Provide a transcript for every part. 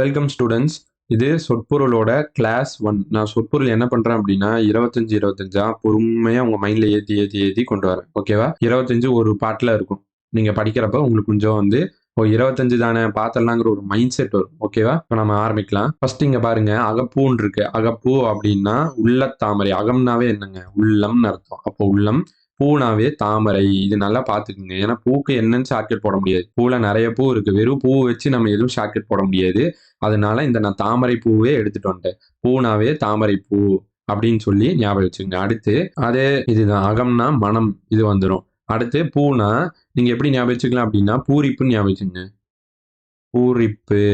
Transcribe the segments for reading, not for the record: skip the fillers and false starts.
Welcome students. இது சொற்பொருளோட class 1. நான் சொற்பொருள் என்ன பண்றேன் அப்படின்னா 25 பொறுமையா உங்க மைண்ட்ல ஏத்தி ஏத்தி ஏத்தி கொண்டு வரேன். ஓகேவா? 25 ஒரு பாட்டுல இருக்கும். நீங்க படிக்கிறப்ப உங்களுக்கு கொஞ்சம் ஓ 25 தானே பாத்திரலாங்கிற ஒரு மைண்ட் செட் வரும். ஓகேவா? இப்போ நம்ம ஆரம்பிக்கலாம். ஃபர்ஸ்ட் இங்க பாருங்க, அகப்பூன்னு இருக்கு. அகப்பூ அப்படின்னா உள்ளத்தாமரை. அகம்னாவே என்னங்க? உள்ளம்னு அர்த்தம். அப்போ உள்ளம். பூனாவே தாமரை. இது நல்லா பாத்துக்குங்க. ஏன்னா பூக்கு என்னன்னு ஷார்ட்கட் போட முடியாது. பூல நிறைய பூ இருக்கு. வெறும் பூ வச்சு நம்ம எதுவும் ஷார்ட்கட் போட முடியாது. அதனால நான் தாமரை பூவே எடுத்துட்டு வந்துட்டேன். பூனாவே தாமரை பூ அப்படின்னு சொல்லி ஞாபகம் வச்சுங்க. அடுத்து அதே இதுதான், அகம்னா மனம், இது வந்துடும். அடுத்து பூனா நீங்க எப்படி ஞாபகம் வச்சுக்கலாம் அப்படின்னா பூரிப்புன்னு ஞாபகம் வச்சுங்க. பூரிப்பு.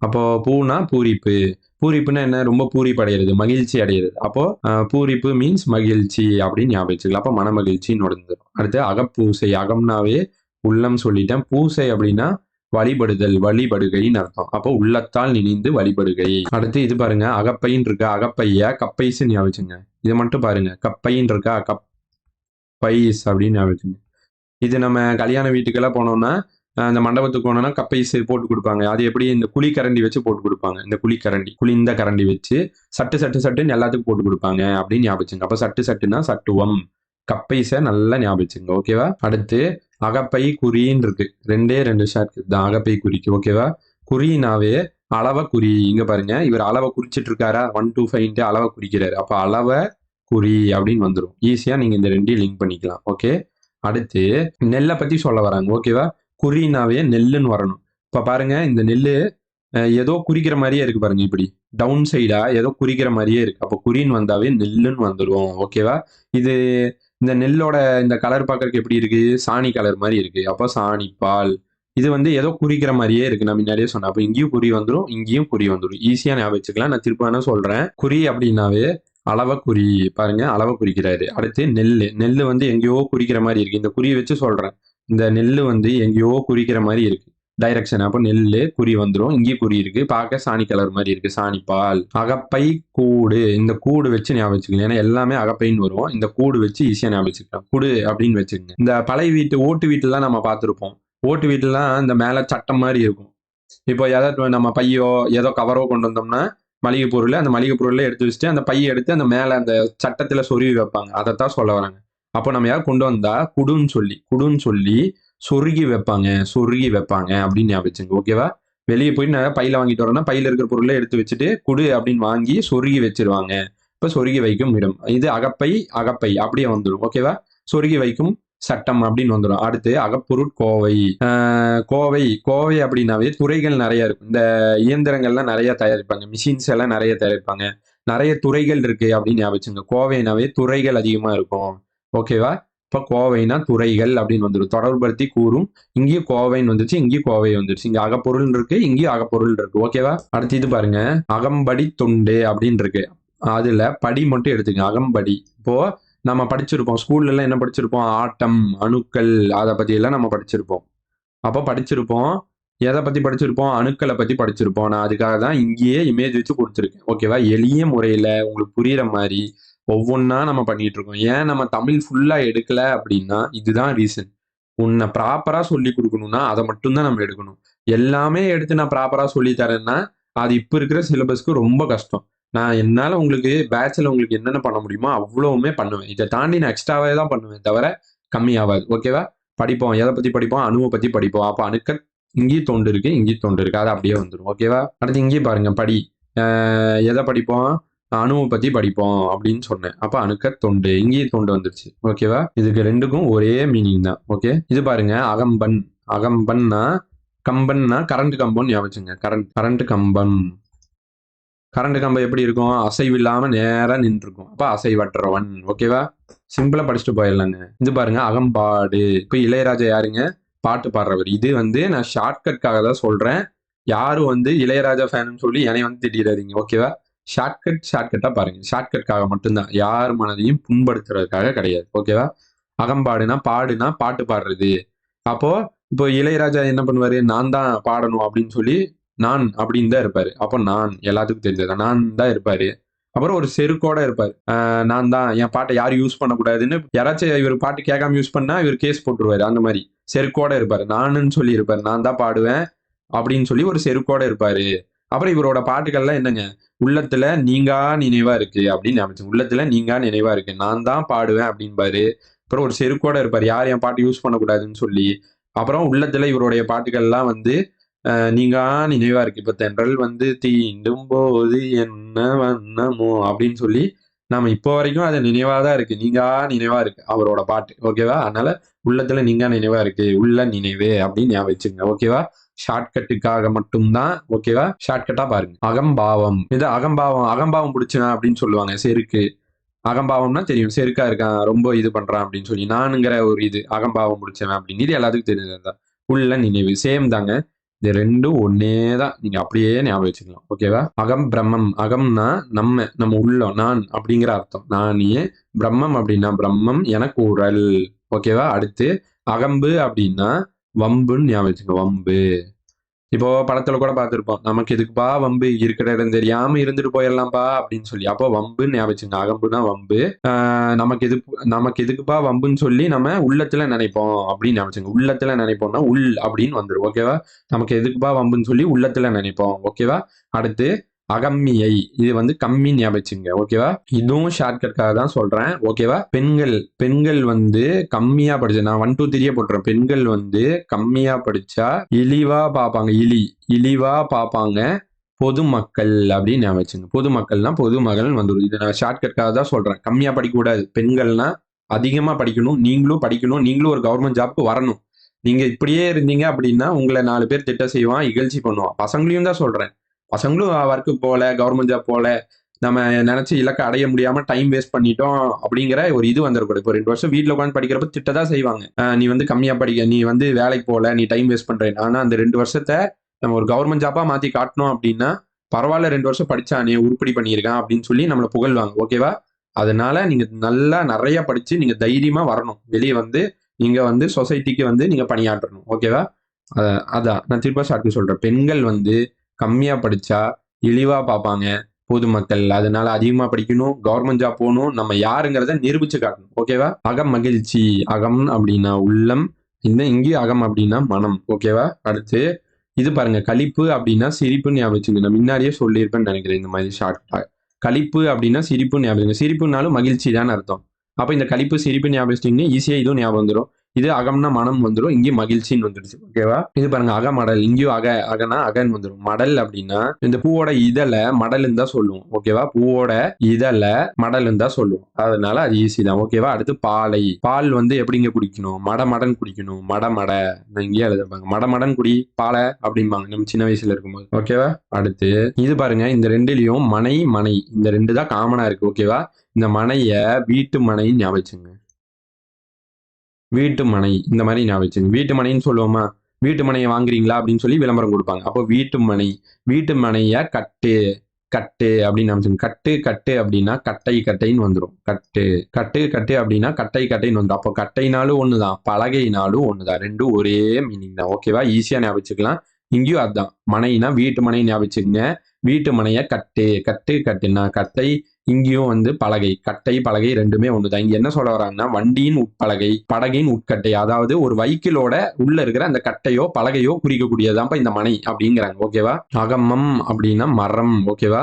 அப்போ பூனா பூரிப்பு. பூரிப்புன்னா என்ன? ரொம்ப பூரிப்பு அடைகிறது, மகிழ்ச்சி அடைகிறது. அப்போ பூரிப்பு மீன்ஸ் மகிழ்ச்சி அப்படின்னு ஞாபகம் வச்சுக்கலாம். அப்போ மன மகிழ்ச்சின்னு வந்துடும். அடுத்து அகப்பூசை. அகம்னாவே உள்ளம் சொல்லிட்டேன். பூசை அப்படின்னா வழிபடுதல், வழிபடுகைன்னு அர்த்தம். அப்போ உள்ளத்தால் நினைந்து வழிபடுகை. அடுத்து இது பாருங்க, அகப்பைன்னு இருக்கு. அகப்பைய கப்பைஸ் ஞாபகம் வச்சுங்க. இதை மட்டும் பாருங்க, கப்பைன்னு இருக்கா, கப்பைஸ் அப்படின்னு ஞாபகம் வச்சுங்க. இது நம்ம கல்யாண வீட்டுக்கெல்லாம் போனோம்னா அந்த மண்டபத்துக்கு போனோம்னா கப்பைஸ் போட்டு கொடுப்பாங்க. அது எப்படி? இந்த குழி கரண்டி வச்சு போட்டு கொடுப்பாங்க. இந்த குழிக்கரண்டி, குளிந்த கரண்டி வச்சு சட்டு சட்டு சட்டுன்னு எல்லாத்துக்கும் போட்டு கொடுப்பாங்க அப்படின்னு ஞாபகம் வச்சுங்க. அப்போ சட்டு சட்டுனா சட்டுவம். கப்பைஸை நல்லா ஞாபகம் வச்சுங்க. ஓகேவா? அடுத்து அகப்பை குறின்னு இருக்கு. ரெண்டு ஷார்ட் தான் அகப்பை குறிக்கு. ஓகேவா? குறினாவே அளவை குறி. இங்க பாருங்க, இவர் அளவை குறிச்சிட்டு இருக்காரா? 1 to 5 அளவை குறிக்கிறாரு. அப்ப அளவை குறி அப்படின்னு வந்துடும். ஈஸியா நீங்க இந்த ரெண்டையும் லிங்க் பண்ணிக்கலாம். ஓகே. அடுத்து நெல்லை பத்தி சொல்ல வராங்க. ஓகேவா? குறினாவே நெல்லுன்னு வரணும். இப்ப பாருங்க, இந்த நெல்லு ஏதோ குறிக்கிற மாதிரியே இருக்கு பாருங்க. இப்படி டவுன் சைடா ஏதோ குறிக்கிற மாதிரியே இருக்கு. அப்போ குறின்னு வந்தாவே நெல்லுன்னு வந்துடும். ஓகேவா? இது இந்த நெல்லோட இந்த கலர் பார்க்கறதுக்கு எப்படி இருக்கு? சாணி கலர் மாதிரி இருக்கு. அப்போ சாணிப்பால். இது ஏதோ குறிக்கிற மாதிரியே இருக்கு. நான் முன்னாடியே சொன்னேன். அப்போ இங்கேயும் குறி வந்துடும், இங்கேயும் குறி வந்துடும். ஈஸியா ஞாபகம் வச்சுக்கலாம். நான் திரும்ப என்ன சொல்றேன், குறி அப்படின்னாவே அளவை குறி. பாருங்க, அளவை குறிக்கிறாரு. அடுத்து நெல்லு. நெல்லு எங்கேயோ குறிக்கிற மாதிரி இருக்கு. இந்த குறியை வச்சு சொல்றேன். இந்த நெல்லு எங்கேயோ குறிக்கிற மாதிரி இருக்கு டைரக்ஷன். அப்போ நெல்லு குறி வந்துடும். இங்கேயும் குறி இருக்கு. பார்க்க சாணி கலர் மாதிரி இருக்கு. சாணிப்பால். அகப்பை கூடு. இந்த கூடு வச்சு ஞாபகம் வச்சுக்கலாம். ஏன்னா எல்லாமே அகப்பைன்னு வரும். இந்த கூடு வச்சு ஈஸியா ஞாபகம் வச்சுக்கலாம். குடு அப்படின்னு வச்சுக்கோங்க. இந்த பழைய வீட்டு ஓட்டு வீட்டுலாம் நம்ம பார்த்துருப்போம். ஓட்டு வீட்டுலாம் இந்த மேல சட்டம் மாதிரி இருக்கும். இப்போ ஏதாவது நம்ம பையோ ஏதோ கவரோ கொண்டு வந்தோம்னா மளிகை பொருள், அந்த மளிகை பொருளை எடுத்து வச்சுட்டு அந்த பையை எடுத்து அந்த மேல அந்த சட்டத்துல சொருவி வைப்பாங்க. அதைத்தான் சொல்ல வராங்க. அப்போ நம்ம யாரும் கொண்டு வந்தா குடுன்னு சொல்லி சொருகி வைப்பாங்க அப்படின்னு ஞாபகம் வச்சுங்க. ஓகேவா? வெளியே போய் நான் பையில வாங்கிட்டு வரோம்னா பையில இருக்கிற பொருளை எடுத்து வச்சுட்டு குடு அப்படின்னு வாங்கி சொருகி வச்சிருவாங்க. இப்ப சொருகி வைக்கும் இடம். இது அகப்பை. அப்படியே வந்துடும். ஓகேவா? சொருகி வைக்கும் சட்டம் அப்படின்னு வந்துடும். அடுத்து அகப்பொருட்கோவை. கோவை அப்படின்னாவே துறைகள் நிறைய இருக்கும். இந்த இயந்திரங்கள்லாம் நிறைய தயாரிப்பாங்க. மிஷின்ஸ் எல்லாம் நிறைய தயாரிப்பாங்க. நிறைய துறைகள் இருக்கு அப்படின்னு ஞாபகம் வச்சுங்க. கோவைனாவே துறைகள் அதிகமா இருக்கும். ஓகேவா? இப்ப கோவைனா துறைகள் அப்படின்னு வந்துடும். தொடர்படுத்தி கூறும். இங்கேயும் கோவைன்னு வந்துருச்சு, இங்கேயும் கோவை வந்துருச்சு. இங்க அகப்பொருள் இருக்கு, இங்கேயும் அகப்பொருள் இருக்கு. ஓகேவா? அடுத்து இது பாருங்க, அகம்படி தொண்டு அப்படின்னு இருக்கு. அதுல படி மட்டும் எடுத்துங்க. அகம்படி. இப்போ நம்ம படிச்சிருப்போம் ஸ்கூல்ல எல்லாம். என்ன படிச்சிருப்போம்? ஆட்டம், அணுக்கள், அதை பத்தி எல்லாம் நம்ம படிச்சிருப்போம். அப்போ படிச்சிருப்போம். எதை பத்தி படிச்சிருப்போம்? அணுக்களை பத்தி படிச்சிருப்போம். நான் அதுக்காக தான் இங்கேயே இமேஜ் வச்சு கொடுத்துருக்கேன். ஓகேவா? எளிய முறையில உங்களுக்கு புரியுற மாதிரி ஒவ்வொன்றா நம்ம பண்ணிட்டு இருக்கோம். ஏன் நம்ம தமிழ் ஃபுல்லா எடுக்கல அப்படின்னா இதுதான் ரீசன். உன்னை ப்ராப்பரா சொல்லி கொடுக்கணும்னா அதை மட்டும்தான் நம்ம எடுக்கணும். எல்லாமே எடுத்து நான் ப்ராப்பரா சொல்லி தரேன்னா அது இப்ப இருக்கிற சிலபஸ்க்கு ரொம்ப கஷ்டம். நான் என்னால உங்களுக்கு பேட்ச்ல உங்களுக்கு என்னென்ன பண்ண முடியுமோ அவ்வளவுமே பண்ணுவேன். இதை தாண்டி நான் எக்ஸ்ட்ராவே தான் பண்ணுவேன் தவிர கம்மியாகாது. ஓகேவா? படிப்போம். எதை பத்தி படிப்போம்? அணுவை பத்தி படிப்போம். அப்போ அணுக்கள் இங்கேயும் தொண்டு இருக்கு, இங்கேயும் தொண்டு இருக்கு. அது அப்படியே வந்துடும். ஓகேவா? அடுத்து இங்கேயும் பாருங்க, படி. எதை படிப்போம்? அணுவை பத்தி படிப்போம் அப்படின்னு சொன்னேன். அப்ப அணுக்க தொண்டு, இங்கேயும் தொண்டு வந்துருச்சு. ஓகேவா? இதுக்கு ரெண்டுக்கும் ஒரே மீனிங் தான். ஓகே. இது பாருங்க, அகம்பன். அகம்பன்னா கம்பன்னா கரண்ட் கம்பம்னு ஞாபகம். கரண்ட் கம்பம். கரண்ட் கம்பம் எப்படி இருக்கும்? அசைவில்லாம நேரா நின்று இருக்கும். அப்ப அசைவற்றவன். ஓகேவா? சிம்பிளா படிச்சுட்டு போயிடலாங்க. இது பாருங்க, அகம்பாடு. இப்ப இளையராஜா யாருங்க? பாட்டு பாடுறவர். இது நான் ஷார்ட்கட்காக தான் சொல்றேன். யாரும் இளையராஜா ஃபேன் சொல்லி என்னை திட்டிடாதீங்க. ஓகேவா? ஷார்ட்கட்டா பாருங்க. ஷார்ட்கட்காக மட்டும்தான், யார் மனதையும் புண்படுத்துறதுக்காக கிடையாது. ஓகேவா? அகம்பாடுனா பாடுனா பாட்டு பாடுறது. அப்போ இப்போ இளையராஜா என்ன பண்ணுவாரு? நான் தான் பாடணும் அப்படின்னு சொல்லி நான் அப்படின்னு தான் இருப்பாரு. அப்போ நான் எல்லாத்துக்கும் தெரிஞ்சது நான் தான் இருப்பாரு. அப்புறம் ஒரு செருக்கோட இருப்பாரு. நான் தான் என் பாட்டை யாரும் யூஸ் பண்ணக்கூடாதுன்னு, யாராச்சும் இவர் பாட்டு கேட்காம யூஸ் பண்ணா இவர் கேஸ் போட்டுருவாரு. அந்த மாதிரி செருக்கோட இருப்பாரு. நானுன்னு சொல்லி இருப்பாரு. நான் தான் பாடுவேன் அப்படின்னு சொல்லி ஒரு செருக்கோட இருப்பாரு. அப்புறம் இவரோட பாட்டுகள்லாம் என்னங்க, உள்ளத்துல நீங்கா நினைவா இருக்கு அப்படின்னு ஞாபகம். உள்ளத்துல நீங்கா நினைவா இருக்கு, நான் தான் பாடுவேன் அப்படின்பாரு. அப்புறம் ஒரு செருக்கோட இருப்பாரு, யார் என் பாட்டு யூஸ் பண்ணக்கூடாதுன்னு சொல்லி. அப்புறம் உள்ளத்துல இவருடைய பாட்டுகள்லாம் வந்து நீங்கா நினைவா இருக்கு. இப்ப தென்றல் வந்து தீண்டும் போது என்ன வண்ணமோ அப்படின்னு சொல்லி நாம இப்போ வரைக்கும் அது நினைவா தான் இருக்கு. நீங்கா நினைவா இருக்கு அவரோட பாட்டு. ஓகேவா? அதனால உள்ளத்துல நீங்கா நினைவா இருக்கு. உள்ள நினைவு அப்படின்னு ஞாபகம் வச்சுங்க. ஓகேவா? ஷார்ட்கட்டுக்காக மட்டும்தான். ஓகேவா? ஷார்ட்கட்டா பாருங்க. அகம்பாவம். இது அகம்பாவம். அகம்பாவம் பிடிச்சவன் அப்படின்னு சொல்லுவாங்க. செருக்கு. அகம்பாவம்னா தெரியும். செருக்கா இருக்கான். ரொம்ப இது பண்றான் அப்படின்னு சொல்லி. நானுங்கிற ஒரு இது. அகம்பாவம் பிடிச்சவன் அப்படின்னு. இது எல்லாத்துக்கும் தெரிஞ்சதுதான். உள்ள நினைவு. சேம் தாங்க. இது 2ம் ஒண்ணே தான். நீங்க அப்படியே ஞாபகம் வச்சுக்கலாம். ஓகேவா? அகம் பிரம்மம். அகம்னா நம்ம உள்ளம், நான் அப்படிங்கிற அர்த்தம். நானே. பிரம்மம் அப்படின்னா பிரம்மம் என கூறல். ஓகேவா? அடுத்து அகம்பு அப்படின்னா வம்புன்னு ஞாபகம் வச்சுங்க. வம்பு. இப்போ படத்துல கூட பார்த்திருப்போம். நமக்கு எதுக்குப்பா வம்பு, இருக்கிற இடம் தெரியாம இருந்துட்டு போயிடலாம்ப்பா அப்படின்னு சொல்லி. அப்போ வம்புன்னு ஞாபகம் வச்சுங்க. அகம்புனா வம்பு. நமக்கு எதுக்குப்பா வம்புன்னு சொல்லி நம்ம உள்ளத்துல நினைப்போம் அப்படின்னு ஞாபகம் வச்சுங்க. உள்ளத்துல நினைப்போம்னா உள் அப்படின்னு வந்துடும். ஓகேவா? நமக்கு எதுக்குப்பா வம்புன்னு சொல்லி உள்ளத்துல நினைப்போம். ஓகேவா? அடுத்து அகம்மியை. இது வந்து கம்மி ஞாபகம் வச்சுங்க. ஓகேவா? இதுவும் ஷார்ட்கட்காக தான் சொல்றேன். ஓகேவா? பெண்கள் பெண்கள் வந்து கம்மியா படிச்சா, நான் 1 2 3 போட்டுறேன். பெண்கள் வந்து கம்மியா படிச்சா இழிவா பார்ப்பாங்க. இழிவா பார்ப்பாங்க பொதுமக்கள் அப்படின்னு ஞாபகம் வச்சுங்க. பொதுமக்கள்னா பொதுமகள் வந்துடும். இது நான் ஷார்ட்கட்காக தான் சொல்றேன். கம்மியா படிக்கக்கூடாது. பெண்கள்னா அதிகமா படிக்கணும். நீங்களும் படிக்கணும். நீங்களும் ஒரு கவர்மெண்ட் ஜாப்க்கு வரணும். நீங்க இப்படியே இருந்தீங்க அப்படின்னா உங்களை 4 பேர் திட்டம் செய்வான், இகழ்ச்சி பண்ணுவான். பசங்களையும் தான் சொல்றேன். பசங்களும் ஒர்க்கு போல, கவர்மெண்ட் ஜாப் போல, நம்ம நினைச்ச இலக்கை அடைய முடியாம டைம் வேஸ்ட் பண்ணிட்டோம் அப்படிங்கிற ஒரு இது வந்துடக்கூடாது. இப்போ 2 வருஷம் வீட்டில் உட்காந்து படிக்கிறப்ப திட்டதான் செய்வாங்க. நீ வந்து கம்மியா படிக்க, நீ வந்து வேலைக்கு போல, நீ டைம் வேஸ்ட் பண்ற. ஆனா அந்த 2 வருஷத்தை நம்ம ஒரு கவர்மெண்ட் ஜாப்பா மாத்தி காட்டணும் அப்படின்னா பரவாயில்ல, 2 வருஷம் படிச்சானே உருப்படி பண்ணியிருக்கான் அப்படின்னு சொல்லி நம்மளை புகழ்வாங்க. ஓகேவா? அதனால நீங்க நல்லா நிறைய படிச்சு நீங்க தைரியமா வரணும். வெளியே வந்து நீங்க வந்து சொசைட்டிக்கு வந்து நீங்க பணியாற்றணும். ஓகேவா? அதான் நான் திருப்ப ஷார்ட்க்கு சொல்றேன். பெண்கள் வந்து கம்மியா படிச்சா இழிவா பார்ப்பாங்க பொதுமக்கள். அதனால அதிகமா படிக்கணும், கவர்மெண்ட் ஜாப் போகணும், நம்ம யாருங்கிறத நிரூபிச்சு காட்டணும். ஓகேவா? அகம் மகிழ்ச்சி. அகம் அப்படின்னா உள்ளம். இங்கேயும் அகம் அப்படின்னா மனம். ஓகேவா? அடுத்து இது பாருங்க, களிப்பு அப்படின்னா சிரிப்புன்னு ஞாபகம் வச்சுங்க. நான் முன்னாடியே சொல்லியிருப்பேன்னு நினைக்கிறேன் இந்த மாதிரி ஷார்ட். களிப்பு அப்படின்னா சிரிப்புன்னு ஞாபகம் வச்சுங்க. சிரிப்புனாலும் மகிழ்ச்சி தான் அர்த்தம். அப்ப இந்த களிப்பு சிரிப்பு ஞாபகம் வச்சிட்டீங்கன்னா ஈஸியா இதுவும் ஞாபகம் வந்துடும். இது அகம்னா மனம் வந்துடும். இங்கே மகிழ்ச்சின்னு வந்துடுச்சு. ஓகேவா? இது பாருங்க, அகமடல். இங்கேயும் அகனா அகன் வந்துடும். மடல் அப்படின்னா இந்த பூவோட இதழ மடல்னு தான் சொல்லுவோம். ஓகேவா? பூவோட இதழ மடல்னு தான் சொல்லுவோம். அதனால அது ஈஸி தான். ஓகேவா? அடுத்து பாலை. பால் வந்து எப்படிங்க குடிக்கணும்? மடமடன் குடிக்கணும். மடமட. இங்கேயே எழுதிருப்பாங்க. மடமடன் குடி பாலை அப்படிம்பாங்க நம்ம சின்ன வயசுல இருக்கும்போது. ஓகேவா? அடுத்து இது பாருங்க, இந்த 2லயும் மனை மனை இந்த 2 தான் காமனா இருக்கு. ஓகேவா? இந்த மனைய வீட்டு மனைன்னு ஞாபகம் வச்சுங்க. வீட்டு மனை இந்த மாதிரி ஞாபகம் வச்சுங்க. வீட்டு மனைன்னு சொல்லுவோமா? வீட்டு மனையை வாங்குறீங்களா அப்படின்னு சொல்லி விளம்பரம் கொடுப்பாங்க. அப்போ வீட்டு மனை. வீட்டு மனைய கட்டு. கட்டு அப்படின்னு நினைச்சுங்க. கட்டு கட்டு அப்படின்னா கட்டை கட்டைன்னு வந்துடும். கட்டு கட்டு கட்டு அப்படின்னா கட்டை கட்டைன்னு வந்துடும். அப்போ கட்டைனாலும் ஒண்ணுதான், பலகைனாலும் ஒண்ணுதான். 2ம் ஒரே மீனிங் தான். ஓகேவா? ஈஸியா ஞாபகம் வச்சுக்கலாம். இங்கேயும் அதுதான். மனைனா வீட்டு மனை ஞாபகம் வச்சுக்கங்க. வீட்டு மனைய கட்டு. கட்டு கட்டுன்னா கட்டை. இங்கேயும் வந்து பலகை. கட்டை பலகை 2மே ஒண்ணுதான். இங்க என்ன சொல்ல வராங்கன்னா வண்டியின் உட்பலகை, படகின் உட்கட்டை. அதாவது ஒரு வைக்கிளோட உள்ள இருக்கிற அந்த கட்டையோ பலகையோ குறிக்கக்கூடியதான்ப்பா இந்த மனை அப்படிங்கிறாங்க. ஓகேவா? அகமம் அப்படின்னா மரம். ஓகேவா?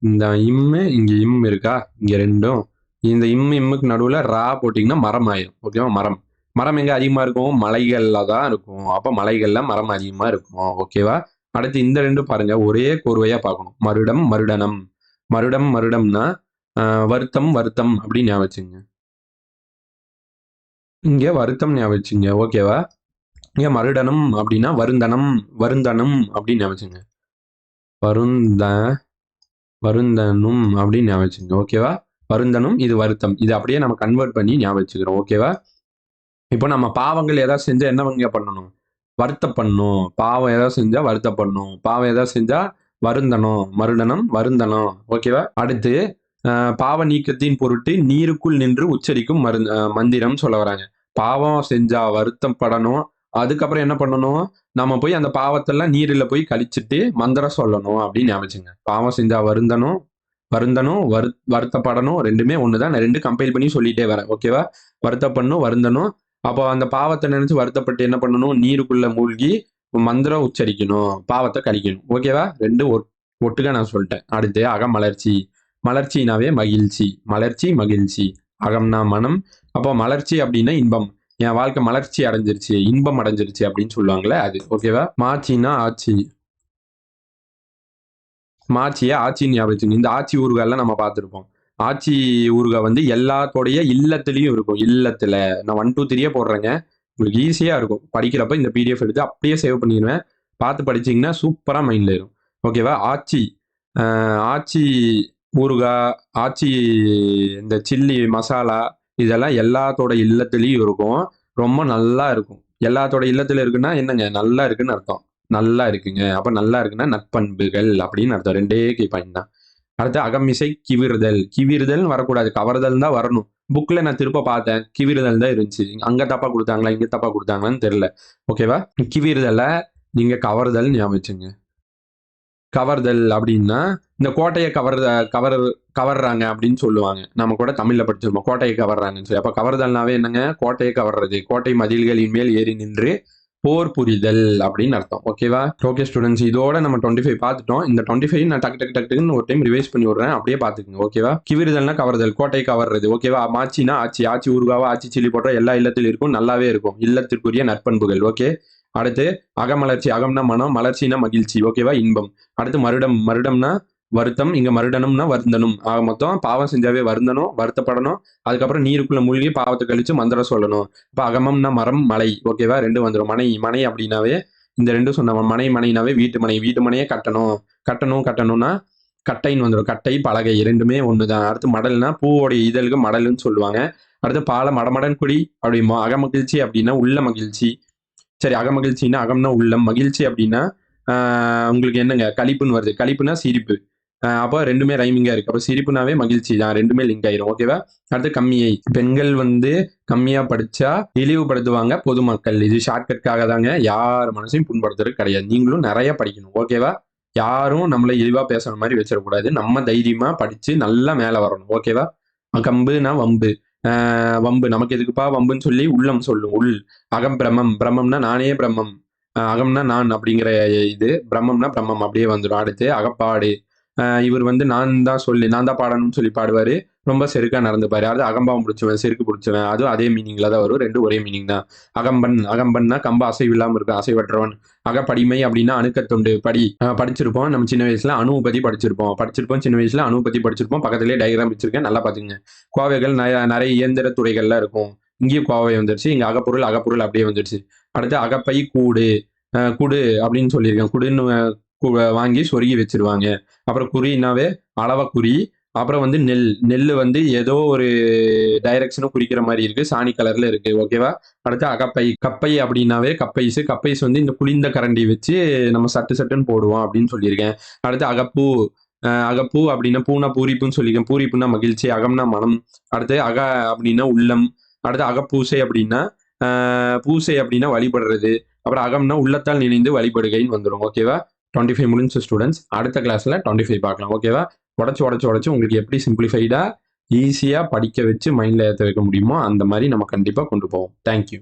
இந்த இம்மு இங்க இம் இருக்கா? இங்க 2ம் இந்த இம்முக்கு நடுவுல ரா போட்டீங்கன்னா மரம் ஆயிரும். ஓகேவா? மரம். மரம் எங்க அதிகமா இருக்கும்? மலைகள்ல தான் இருக்கும். அப்ப மலைகள்ல மரம் அதிகமா இருக்கும். ஓகேவா? அடுத்து இந்த 2 பாருங்க, ஒரே கோர்வையா பார்க்கணும். மருடம் மருடனம். மருடம் மருடம்னா வருத்தம் வருத்தம் அப்படின்னு ஞாபகம் வச்சுங்க. இங்க வருத்தம் ஞாபகம் வச்சுங்க. ஓகேவா? இங்க மருடனம் அப்படின்னா வருந்தனம். வருந்தனம் அப்படின்னு ஞாபகம் வச்சுங்க. வருந்த வருந்தனும் அப்படின்னு ஞாபகம் வச்சுங்க. ஓகேவா? வருந்தனும், இது வருத்தம். இது அப்படியே நம்ம கன்வெர்ட் பண்ணி ஞாபகம் வச்சுக்கிறோம். ஓகேவா? இப்போ நம்ம பாவங்கள் ஏதாவது செஞ்சா என்னவங்க பண்ணணும்? வருத்தப்படணும். பாவம் ஏதாவது செஞ்சா வருத்தப்படணும். பாவம் ஏதாவது செஞ்சா வருந்தணும். மருடனம் வருந்தனம். ஓகேவா? அடுத்து பாவ நீக்கத்தின் பொருட்டு நீருக்குள் நின்று உச்சரிக்கும் மந்திரம் சொல்ல வராங்க. பாவம் செஞ்சா வருத்தப்படணும். அதுக்கப்புறம் என்ன பண்ணணும்? நம்ம போய் அந்த பாவத்தெல்லாம் நீரில் போய் கழிச்சிட்டு மந்திரம் சொல்லணும் அப்படின்னு ஞாபகம். பாவம் செஞ்சா வருந்தணும், வருந்தணும், வருத்தப்படணும். 2மே ஒண்ணுதான். நான் 2 கம்பைல் பண்ணி சொல்லிட்டே வரேன். ஓகேவா? வருத்தப்படணும், வருந்தணும். அப்போ அந்த பாவத்தை நினைச்சு வருத்தப்பட்டு என்ன பண்ணணும்? நீருக்குள்ள மூழ்கி மந்திரம் உச்சரிக்கணும். பாவத்தை கழிக்கணும். ஓகேவா? 2 ஒட்டுக்க நான் சொல்லிட்டேன். அடுத்து அகமலர்ச்சி. மலர்ச்சினாவே மகிழ்ச்சி. மலர்ச்சி, மகிழ்ச்சி. அகம்னா மனம். அப்போ மலர்ச்சி அப்படின்னா இன்பம். என் வாழ்க்கை மலர்ச்சி அடைஞ்சிருச்சு, இன்பம் அடைஞ்சிருச்சு அப்படின்னு சொல்லுவாங்களே அது. ஓகேவா? மாட்சின்னா ஆட்சி. மாட்சியை ஆட்சின்னு ஞாபகம் வச்சுங்க. இந்த ஆட்சி ஊறுகாயெல்லாம் நம்ம பார்த்துருப்போம். ஆட்சி ஊறுகாய் வந்து எல்லாத்தோடைய இல்லத்துலயும் இருக்கும். இல்லத்துல நான் 1, 2, 3 போடுறேங்க. உங்களுக்கு ஈஸியா இருக்கும். படிக்கிறப்ப இந்த பிடிஎஃப் எடுத்து அப்படியே சேவ் பண்ணிடுவேன். பார்த்து படிச்சீங்கன்னா சூப்பரா மைண்ட்ல ஏறும். ஓகேவா? ஆச்சி. ஆச்சி ஊறுகாய், ஆச்சி இந்த சில்லி மசாலா இதெல்லாம் எல்லாத்தோட இல்லத்துலயும் இருக்கும். ரொம்ப நல்லா இருக்கும். எல்லாத்தோட இல்லத்துல இருக்குன்னா என்னங்க? நல்லா இருக்குன்னு அர்த்தம். நல்லா இருக்குங்க. அப்ப நல்லா இருக்குன்னா நற்பண்புகள் அப்படின்னு அர்த்தம். 2 கீ பாயிண்ட் தான். அடுத்து அகமிசை கிவிறுதல். கிவிறுதல்னு வரக்கூடாது. கவர்தல் தான் வரணும். புக்ல நான் திருப்ப பார்த்தேன். கிவிறுதல் தான் இருந்துச்சு. அங்க தப்பா குடுத்தாங்களா? இங்க தப்பா குடுத்தாங்களான்னு தெரியல. ஓகேவா? கிவிறுதல நீங்க கவர்தல்ன்னு ஞாபகம் வச்சுங்க. கவர்தல் அப்படின்னா, இந்த கோட்டைய கவர்றாங்க அப்படின்னு சொல்லுவாங்க. நம்ம கூட தமிழ்ல படிச்சிருப்போம். கோட்டைய கவர்றாங்கன்னு சொல்லி. அப்ப கவர்தல்னாவே என்னங்க? கோட்டைய கவர்றது. கோட்டை மதில்களின் மேல் ஏறி நின்று போர் புரிதல் அப்படின்னு அர்த்தம். ஓகேவா? ஓகே ஸ்டூடெண்ட்ஸ், இதோட நம்ம 25 பார்த்துட்டோம். இந்த 25 நான் டக்குன்னு ஒரு டைம் ரிவைஸ் பண்ணி விடுறேன். அப்படியே பார்த்துக்குங்க. ஓகேவா? கிவிறுதல்னா கவர்தல், கோட்டை கவர்றது. ஓகேவா? மாட்சினா ஆட்சி. ஆட்சி ஊறுகாவா, ஆட்சி சில்லி போட்ட எல்லா இல்லத்திலும் இருக்கும். நல்லாவே இருக்கும். இல்லத்திற்குரிய நற்பண்புகள். ஓகே. அடுத்து அகமலர்ச்சி. அகம்னா மனம், மலர்ச்சினா மகிழ்ச்சி. ஓகேவா? இன்பம். அடுத்து மருடம். மருடம்னா வருத்தம். இங்க மருடனம்னா வருந்தணும். ஆக மொத்தம் பாவம் செஞ்சாவே வருந்தணும், வருத்தப்படணும். அதுக்கப்புறம் நீருக்குள்ள மூழ்கி பாவத்தை கழிச்சு மந்திரம் சொல்லணும். இப்ப அகமம்னா மரம், மலை. ஓகேவா? 2 வந்துடும். மனை. மனை அப்படின்னாவே இந்த 2 சொன்ன மனைனாவே வீட்டு மனை. வீட்டு மனையே கட்டணும். கட்டணும்னா கட்டைன்னு வந்துடும். கட்டை, பலகை 2மே ஒண்ணுதான். அடுத்து மடல்னா பூவோடைய இதழ்க்கு மடல்னு சொல்லுவாங்க. அடுத்து பால மடமடன் குடி அப்படிமோ. அகமகிழ்ச்சி அப்படின்னா உள்ள மகிழ்ச்சி. சரி, அகமகிழ்ச்சின்னா அகம்னா உள்ளம், மகிழ்ச்சி அப்படின்னா உங்களுக்கு என்னங்க? களிப்புன்னு வருது. களிப்புனா சிரிப்பு. அப்போ 2மே ரைமிங்கா இருக்கு. அப்ப சிரிப்புனாவே மகிழ்ச்சி தான். 2மே லிங்க் ஆயிரும். ஓகேவா? அடுத்து கம்மியை. பெண்கள் வந்து கம்மியா படிச்சா இழிவுபடுத்துவாங்க பொதுமக்கள். இது ஷார்ட்கட்காக தாங்க. யார் மனசையும் புண்படுத்துறது கிடையாது. நீங்களும் நிறைய படிக்கணும். ஓகேவா? யாரும் நம்மள இழிவா பேசுற மாதிரி வச்சிடக்கூடாது. நம்ம தைரியமா படிச்சு நல்லா மேல வரணும். ஓகேவா? கம்புனா வம்பு. வம்பு நமக்கு எதுக்குப்பா வம்புன்னு சொல்லி உள்ளம் சொல்லும். அகம் பிரம்மம். பிரம்மம்னா நானே பிரம்மம். அகம்னா நான் அப்படிங்கிற இது. பிரம்மம்னா பிரம்மம் அப்படியே வந்துடும். அடுத்து அகப்பாடு. இவர் வந்து நான் தான் பாடணும்னு சொல்லி பாடுவாரு. ரொம்ப செருக்கா நடந்துப்பாரு. அது அகம்பாவம் பிடிச்சவன், செருக்கு பிடிச்சவன். அதுவும் அதே மீனிங்ல தான் வரும். 2 ஒரே மீனிங் தான். அகம்பன்னா கம்ப அசைவில்லாம இருக்கும், அசைவற்றவன். அகப்படிமை அப்படின்னா அணுக்கத்தொண்டு. படிச்சிருப்போம் நம்ம சின்ன வயசுல. அணுவை பத்தி படிச்சிருப்போம் சின்ன வயசுல. அணுவை பத்தி படிச்சிருப்போம். பக்கத்திலேயே டயக்ராம் வச்சிருக்கேன், நல்லா பாத்துங்க. கோவைகள் நிறைய இயந்திர துறைகள்லாம் இருக்கும். இங்கேயும் கோவை வந்துருச்சு. இங்க அகப்பொருள் அப்படியே வந்துருச்சு. அடுத்து அகப்பை கூடு. குடு அப்படின்னு சொல்லியிருக்கேன். குடுன்னு வாங்கி சொருகி வச்சிருவாங்க. அப்புறம் குறினாவே அளவ குறி. அப்புறம் வந்து நெல் வந்து ஏதோ ஒரு டைரக்ஷனும் குறிக்கிற மாதிரி இருக்கு. சாணி கலர்ல இருக்கு. ஓகேவா? அடுத்து அகப்பை. கப்பை அப்படின்னாவே கப்பைஸ் வந்து இந்த குளிர்ந்த கரண்டி வச்சு நம்ம சட்டுன்னு போடுவோம் அப்படின்னு சொல்லியிருக்கேன். அடுத்து அகப்பூ. அகப்பூ அப்படின்னா பூனா பூரிப்புன்னு சொல்லியிருக்கேன். பூரிப்புன்னா மகிழ்ச்சி. அகம்னா மனம். அடுத்து அப்படின்னா உள்ளம். அடுத்து அகப்பூசை அப்படின்னா பூசை அப்படின்னா வழிபடுறது. அப்புறம் அகம்னா உள்ளத்தால் நினைந்து வழிபடுகைன்னு வந்துடும். ஓகேவா? 25 முடிஞ்ச ஸ்டூடெண்ட்ஸ். அடுத்த கிளாஸ்ல 25 பார்க்கலாம். ஓகேவா? உடச்சு உங்களுக்கு எப்படி சிம்பிளிஃபைடா ஈஸியா படிக்க வச்சு மைண்ட்ல ஏற்ற வைக்க முடியுமோ அந்த மாதிரி நம்ம கண்டிப்பா கொண்டு போவோம். தேங்க்யூ.